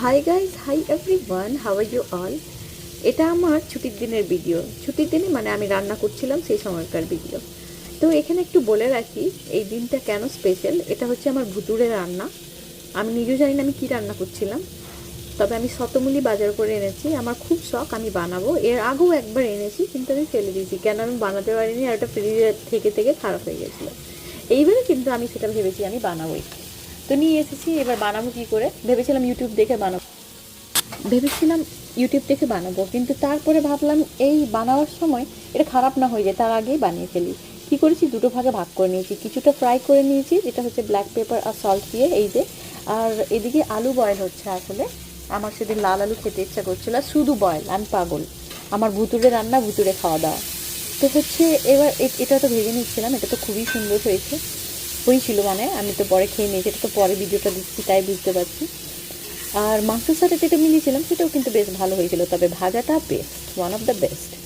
High guys, hi everyone, how are you all. এটা আমার ছুটির দিনের ভিডিও। ছুটির দিনে মানে আমি রান্না করছিলাম সেই সময়কার ভিডিও। তো এখানে একটু বলে রাখি এই দিনটা কেন স্পেশাল। এটা হচ্ছে আমার ভুতুড়ে রান্না। আমি নিজেও জানি না আমি কী রান্না করছিলাম, তবে আমি শতমূলি বাজার করে এনেছি। আমার খুব শখ আমি বানাবো। এর আগেও একবার এনেছি কিন্তু আমি ফেলে দিয়েছি, কেন আমি বানাতে পারিনি, আর ওটা ফ্রিজে থেকে থেকে খারাপ হয়ে গেছিলো। এইবারে কিন্তু আমি সেটা ভেবেছি আমি বানাবোই। তো নিয়ে এসেছি, এবার বানাবো কী করে ভেবেছিলাম ইউটিউব দেখে বানাবো, কিন্তু তারপরে ভাবলাম এই বানানোর সময় এটা খারাপ না হয়ে যায়, তার আগেই বানিয়ে ফেলি। কী করেছি, দুটো ভাগে ভাগ করে নিয়েছি। কিছুটা ফ্রাই করে নিয়েছি, যেটা হচ্ছে ব্ল্যাক পেপার আর সল্ট দিয়ে, এই যে। আর এদিকে আলু বয়েল হচ্ছে। আসলে আমার সেদিন লাল আলু খেতে ইচ্ছা করছিল, আর শুধু বয়েল, আমি পাগল। আমার ভুতুড়ে রান্না, ভুতুড়ে খাওয়া দাওয়া। তো হচ্ছে এবার এটা তো ভেজে নিচ্ছিলাম। এটা তো খুবই সুন্দর হয়েছিল, মানে আমি তো পরে খেয়ে নিয়েছি। এটা তো পরে ভিডিওটা দিচ্ছি তাই বুঝতে পারছি। আর মাংসের সাথে যেটা মিলিয়েছিলাম সেটাও কিন্তু বেশ ভালো হয়েছিল, তবে ভাজাটা best, one of the best.